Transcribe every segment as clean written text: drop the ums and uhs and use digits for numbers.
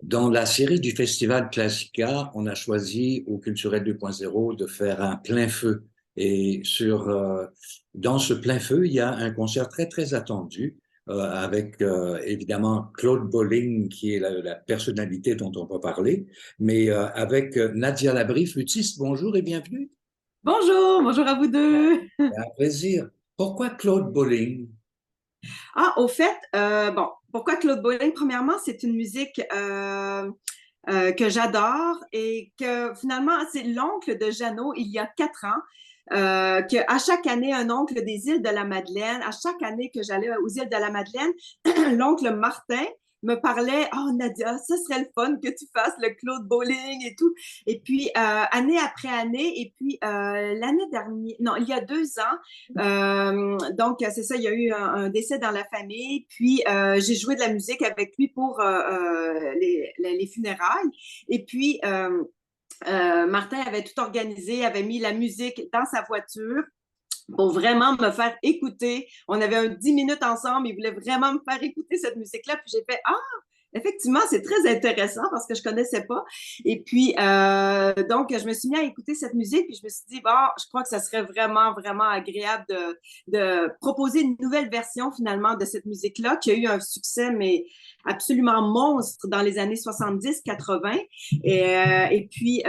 Dans la série du Festival Classica, on a choisi au Culturel 2.0 de faire un plein feu. Et dans ce plein feu, il y a un concert très, très attendu avec évidemment Claude Bolling, qui est la personnalité dont on va parler, mais avec Nadia Labrie, flûtiste. Bonjour et bienvenue. Bonjour, bonjour à vous deux. C'est un plaisir. Pourquoi Claude Bolling? Ah, au fait, bon, pourquoi Claude Bolling? Premièrement, c'est une musique que j'adore et que finalement, c'est l'oncle de Jeannot il y a 4 ans. À chaque année, un oncle des îles de la Madeleine, à chaque année que j'allais aux îles de la Madeleine, l'oncle Martin me parlait, oh Nadia, ça serait le fun que tu fasses le Claude Bowling et tout. Et puis, année après année, et puis l'année dernière, non, il y a 2 ans, donc c'est ça, il y a eu un décès dans la famille, puis j'ai joué de la musique avec lui pour les funérailles. Et puis, Martin avait tout organisé, avait mis la musique dans sa voiture pour vraiment me faire écouter. On avait 10 minutes ensemble, il voulait vraiment me faire écouter cette musique-là, puis j'ai fait « Ah, effectivement, c'est très intéressant parce que je connaissais pas. » Et puis, donc, je me suis mis à écouter cette musique, puis je me suis dit « Bon, je crois que ça serait vraiment, vraiment agréable de proposer une nouvelle version finalement de cette musique-là qui a eu un succès, mais absolument monstre dans les années 70-80. Et puis,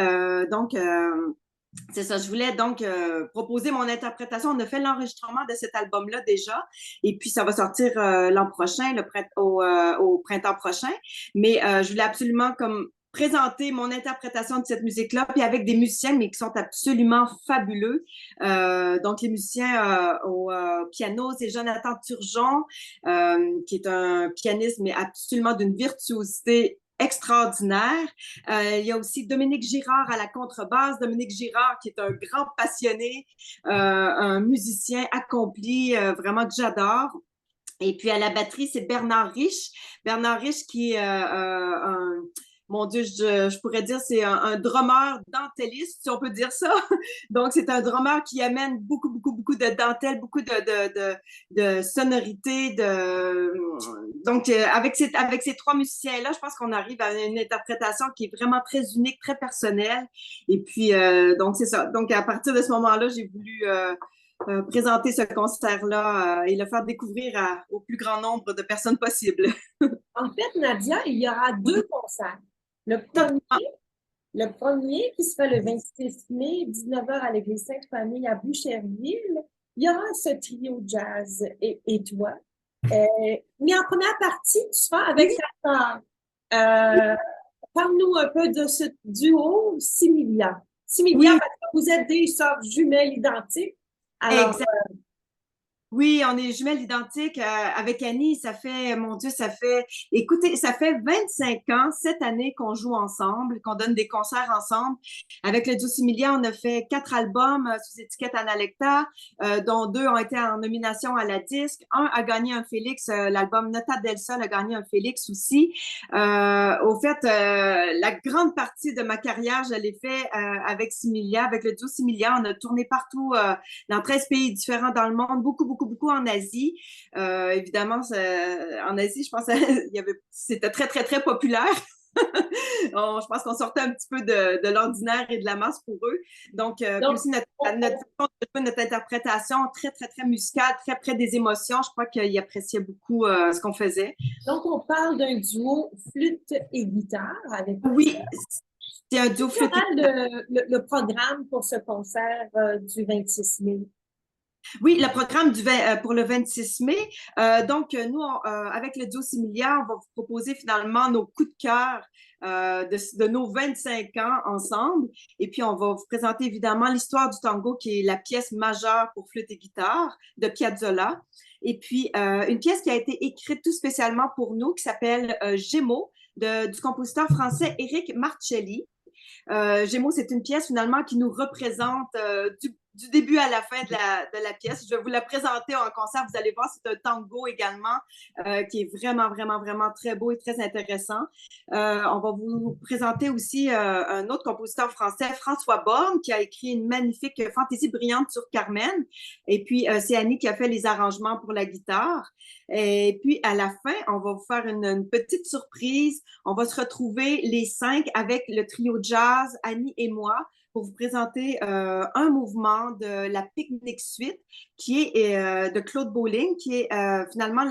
c'est ça, je voulais donc proposer mon interprétation. On a fait l'enregistrement de cet album-là déjà, et puis ça va sortir l'an prochain, au printemps prochain. Mais je voulais absolument comme présenter mon interprétation de cette musique-là, puis avec des musiciens, mais qui sont absolument fabuleux. Donc les musiciens au piano, c'est Jonathan Turgeon, qui est un pianiste, mais absolument d'une virtuosité extraordinaire. Il y a aussi Dominique Girard à la contrebasse. Dominique Girard, qui est un grand passionné, un musicien accompli, vraiment que j'adore. Et puis à la batterie, c'est Bernard Rich. Bernard Rich qui est mon Dieu, je pourrais dire, c'est un drummer dentelliste, si on peut dire ça. Donc, c'est un drummer qui amène beaucoup, beaucoup, beaucoup de dentelle, beaucoup de sonorités. Donc, avec ces trois musiciens-là, je pense qu'on arrive à une interprétation qui est vraiment très unique, très personnelle. Et puis, donc, c'est ça. Donc, à partir de ce moment-là, j'ai voulu présenter ce concert-là et le faire découvrir au plus grand nombre de personnes possible. En fait, Nadia, il y aura deux concerts. Le premier, le premier qui se fait le 26 mai, 19h à l'Église Sainte-Famille à Boucherville. Il y aura ce trio jazz et toi. Mais en première partie, tu seras avec ta sœur. Euh, Parle-nous un peu de ce duo Similia. Similia, Oui, parce que vous êtes des sœurs jumelles identiques. Alors, exact. Oui, on est jumelles identiques avec Annie. Ça fait, mon Dieu, écoutez, ça fait 25 ans cette année qu'on joue ensemble, qu'on donne des concerts ensemble. Avec le duo Similia, on a fait 4 albums sous étiquette Analecta, dont 2 ont été en nomination à la disque. Un a gagné un Félix, l'album Nota del Sol a gagné un Félix aussi. Au fait, la grande partie de ma carrière, je l'ai fait avec Similia, avec le duo Similia. On a tourné partout dans 13 pays différents dans le monde, beaucoup, beaucoup, beaucoup en Asie. Évidemment, en Asie, je pense c'était très, très, très populaire. Je pense qu'on sortait un petit peu de l'ordinaire et de la masse pour eux. Donc, puis donc, aussi notre façon de jouer, notre interprétation très, très, très musicale, très près des émotions. Je crois qu'ils appréciaient beaucoup ce qu'on faisait. donc, on parle d'un duo flûte et guitare avec Oui, c'est un duo flûte. le programme pour ce concert du 26 mai. Oui, le programme pour le 26 mai. Donc, nous, avec le duo Similia, on va vous proposer finalement nos coups de cœur de nos 25 ans ensemble. Et puis, on va vous présenter évidemment l'histoire du tango, qui est la pièce majeure pour flûte et guitare de Piazzolla. Et puis, une pièce qui a été écrite tout spécialement pour nous, qui s'appelle Gémeaux, du compositeur français Éric Marcelli. Gémeaux, c'est une pièce finalement qui nous représente du début à la fin de la pièce. Je vais vous la présenter en concert. Vous allez voir, c'est un tango également qui est vraiment, vraiment, vraiment très beau et très intéressant. On va vous présenter aussi un autre compositeur français, François Borne, qui a écrit une magnifique fantaisie brillante sur Carmen. Et puis, c'est Annie qui a fait les arrangements pour la guitare. Et puis, à la fin, on va vous faire une petite surprise. On va se retrouver les 5 avec le trio jazz, Annie et moi, pour vous présenter un mouvement de la Picnic Suite, qui est de Claude Bolling, qui est finalement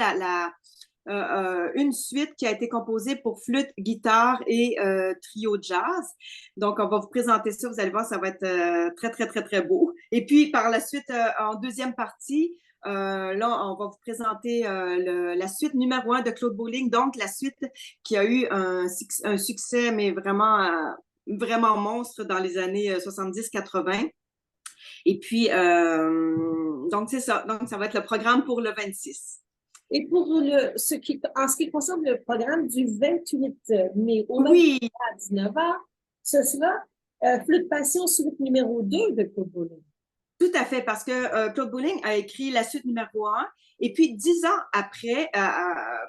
une suite qui a été composée pour flûte, guitare et trio jazz. Donc, on va vous présenter ça. Vous allez voir, ça va être très, très, très, très beau. Et puis, par la suite, en deuxième partie, là, on va vous présenter la suite numéro 1 de Claude Bolling, donc la suite qui a eu un succès, mais vraiment, vraiment monstre dans les années 70-80. Et puis, donc c'est ça. Donc, ça va être le programme pour le 26. Et pour en ce qui concerne le programme du 28 mai au Oui. à 19h, ce sera Flûte Passion, suite numéro 2 de Claude Bolling. Tout à fait, parce que Claude Bolling a écrit la suite numéro 1, et puis 10 ans après,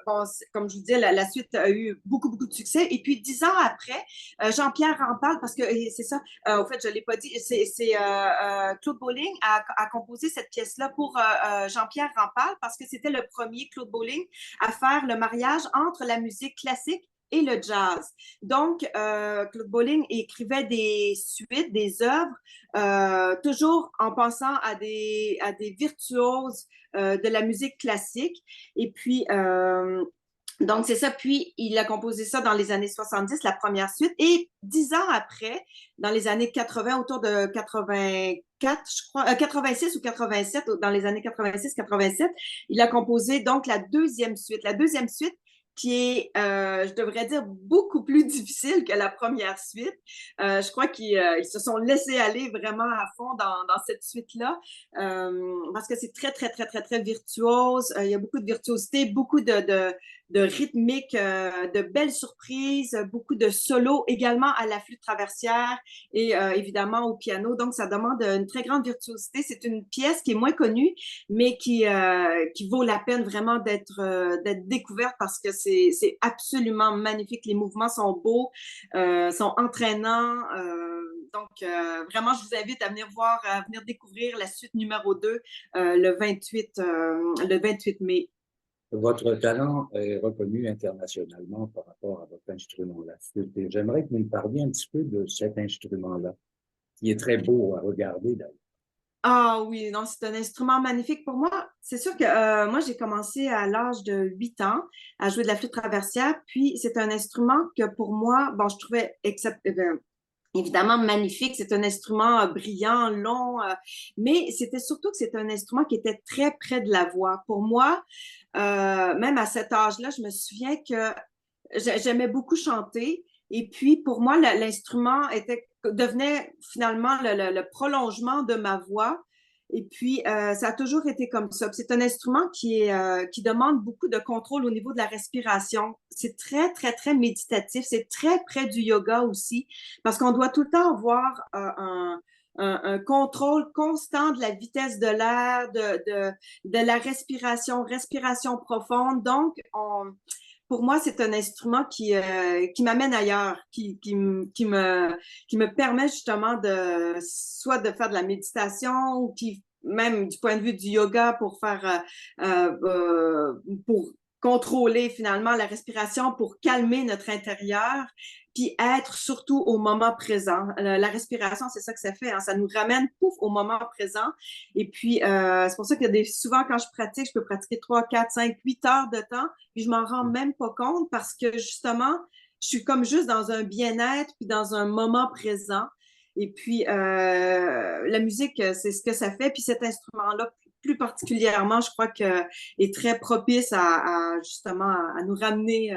bon, comme je vous disais, la suite a eu beaucoup, beaucoup de succès, et puis 10 ans après, Jean-Pierre Rampal, parce que c'est ça, au fait, je ne l'ai pas dit, Claude Bolling a composé cette pièce-là pour Jean-Pierre Rampal, parce que c'était le premier Claude Bolling à faire le mariage entre la musique classique et le jazz. Donc, Claude Bolling écrivait des suites, des œuvres, toujours en pensant à des virtuoses de la musique classique. Et puis, donc, c'est ça. Puis, il a composé ça dans les années 70, la première suite. Et 10 ans après, dans les années 80, autour de 84, je crois, 86 ou 87, dans les années 86-87, il a composé donc la deuxième suite. La deuxième suite, qui est, je devrais dire, beaucoup plus difficile que la première suite. Je crois qu'ils se sont laissés aller vraiment à fond dans cette suite-là, parce que c'est très, très, très, très, très virtuose. Il y a beaucoup de virtuosité, beaucoup de rythmique, de belles surprises, beaucoup de solos également à la flûte traversière et évidemment au piano. Donc, ça demande une très grande virtuosité. C'est une pièce qui est moins connue, mais qui vaut la peine vraiment d'être découverte parce que c'est absolument magnifique. Les mouvements sont beaux, sont entraînants. Donc, vraiment, je vous invite à venir voir, à venir découvrir la suite numéro 2 le 28 mai. Votre talent est reconnu internationalement par rapport à votre instrument, la flûte. Et j'aimerais que vous me parliez un petit peu de cet instrument-là, qui est très beau à regarder d'ailleurs. Ah oui, non, c'est un instrument magnifique pour moi. C'est sûr que moi, j'ai commencé à l'âge de 8 ans à jouer de la flûte traversière, puis c'est un instrument que pour moi, bon, je trouvais évidemment magnifique. C'est un instrument brillant, long, mais c'était surtout que c'est un instrument qui était très près de la voix. Pour moi, même à cet âge-là, je me souviens que j'aimais beaucoup chanter. Et puis, pour moi, l'instrument devenait finalement le prolongement de ma voix. Et puis, ça a toujours été comme ça. C'est un instrument qui demande beaucoup de contrôle au niveau de la respiration. C'est très, très, très méditatif. C'est très près du yoga aussi, parce qu'on doit tout le temps avoir un contrôle constant de la vitesse de l'air, de la respiration profonde. Donc, pour moi, c'est un instrument qui m'amène ailleurs, qui me permet justement soit de faire de la méditation ou qui, même du point de vue du yoga pour pour contrôler finalement la respiration, pour calmer notre intérieur, puis être surtout au moment présent. La respiration, c'est ça que ça fait, hein, ça nous ramène pouf au moment présent. Et puis, c'est pour ça que souvent quand je pratique, je peux pratiquer 3, 4, 5, 8 heures de temps, puis je m'en rends même pas compte parce que justement, je suis comme juste dans un bien-être, puis dans un moment présent. Et puis, la musique, c'est ce que ça fait. Puis cet instrument-là, plus particulièrement, je crois que est très propice justement à nous ramener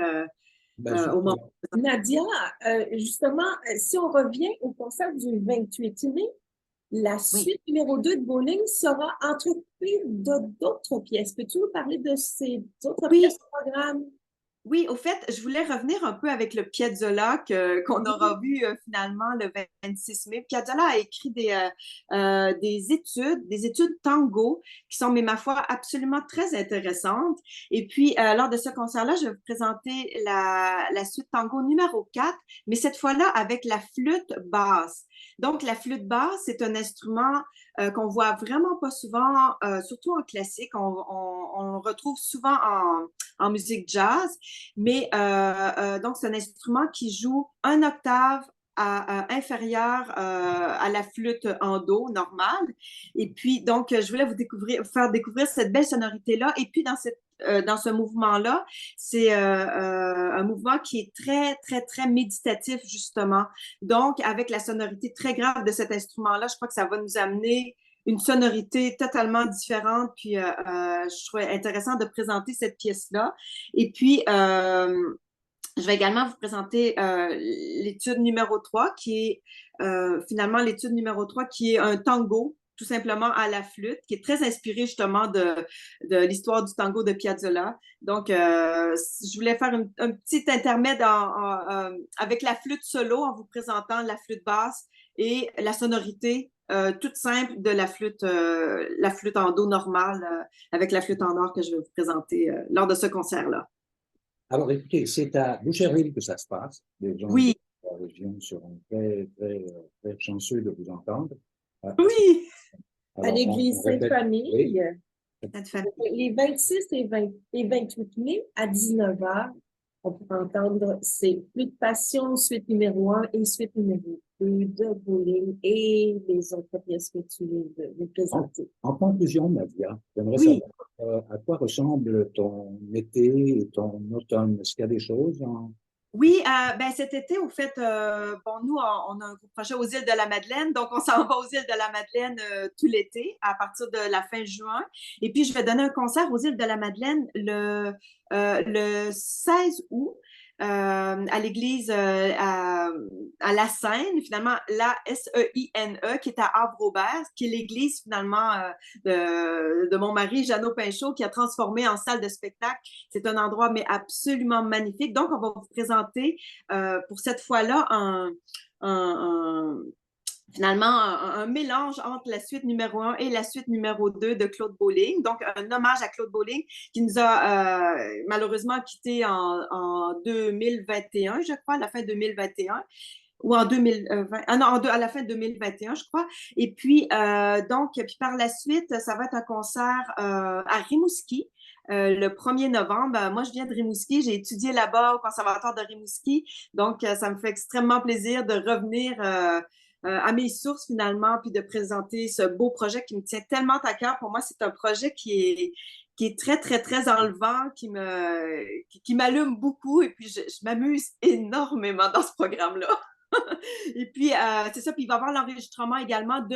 au moment. Nadia, justement, si on revient au concert du 28 mai, la suite numéro 2 de Bolling sera entrecoupée d'autres pièces. Peux-tu nous parler de ces autres pièces du programme? Oui, au fait, je voulais revenir un peu avec le Piazzolla qu'on aura vu finalement le 26 mai. Piazzolla a écrit des études tango qui sont, mais ma foi, absolument très intéressantes. Et puis, lors de ce concert-là, je vais vous présenter la suite tango numéro 4, mais cette fois-là avec la flûte basse. Donc, la flûte basse, c'est un instrument qu'on voit vraiment pas souvent, surtout en classique. On le retrouve souvent en musique jazz. Mais donc, c'est un instrument qui joue un octave inférieur à la flûte en do normale. Et puis, donc, je voulais vous faire découvrir cette belle sonorité-là. Et puis, dans ce mouvement-là, c'est un mouvement qui est très, très, très méditatif, justement. Donc, avec la sonorité très grave de cet instrument-là, je crois que ça va nous amener une sonorité totalement différente. Puis, je trouvais intéressant de présenter cette pièce-là. Et puis, je vais également vous présenter l'étude numéro 3, qui est finalement l'étude numéro 3, qui est un tango, tout simplement à la flûte, qui est très inspiré justement de l'histoire du tango de Piazzolla. Donc, je voulais faire un petit intermède avec la flûte solo en vous présentant la flûte basse et la sonorité toute simple de la flûte en do normale avec la flûte en or que je vais vous présenter lors de ce concert-là. Alors, écoutez, c'est à Boucherville que ça se passe. Les gens de Oui, la région seront très, très, très chanceux de vous entendre. oui, À Alors, l'église on répète, oui, Sainte-Famille, cette famille. les 26 et 28 mai à 19 h, on peut entendre c'est Flûte Passion, suite numéro 1 et suite numéro 2 de Bowling et les autres pièces que tu viens de présenter. en conclusion, Nadia, j'aimerais Oui, savoir à quoi ressemble ton été et ton automne. Est-ce qu'il y a des choses en... oui, ben cet été, au fait, bon, nous, on a un gros projet aux îles de la Madeleine, donc on s'en va aux îles de la Madeleine tout l'été, à partir de la fin juin. Et puis, je vais donner un concert aux îles de la Madeleine le 16 août à l'église à La Seine, finalement, la Seine, qui est à Havre-Aubert, qui est l'église finalement de mon mari, Jeannot Pinchot, qui a transformé en salle de spectacle. C'est un endroit, mais absolument magnifique. Donc, on va vous présenter pour cette fois-là un, finalement un mélange entre la suite numéro 1 et la suite numéro 2 de Claude Bolling. Donc, un hommage à Claude Bolling qui nous a malheureusement quittés en 2021, je crois, à la fin 2021 ou en 2020, ah non, à la fin de 2021, je crois. Et puis, puis par la suite, ça va être un concert à Rimouski. Le 1er novembre. Moi, je viens de Rimouski. J'ai étudié là-bas au Conservatoire de Rimouski. Donc, ça me fait extrêmement plaisir de revenir à mes sources finalement, puis de présenter ce beau projet qui me tient tellement à cœur. Pour moi, c'est un projet qui est très, très, très enlevant, qui m'allume beaucoup. Et puis, je m'amuse énormément dans ce programme-là. Et puis, c'est ça. Puis, il va y avoir l'enregistrement également du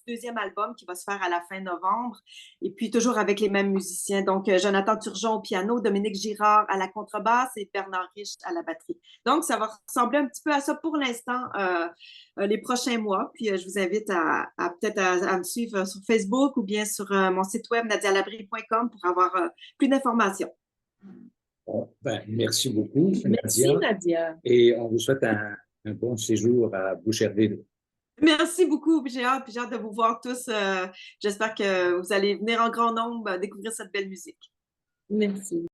deuxième album qui va se faire à la fin novembre. Et puis, toujours avec les mêmes musiciens. Donc, Jonathan Turgeon au piano, Dominique Girard à la contrebasse et Bernard Riche à la batterie. Donc, ça va ressembler un petit peu à ça pour l'instant, les prochains mois. Puis, je vous invite peut-être à me suivre sur Facebook ou bien sur mon site web nadialabrie.com pour avoir plus d'informations. Bon, ben, merci beaucoup, Merci, Nadia. Nadia. Et on vous souhaite un bon séjour à Boucherville. Merci beaucoup, puis j'ai hâte de vous voir tous. J'espère que vous allez venir en grand nombre découvrir cette belle musique. Merci.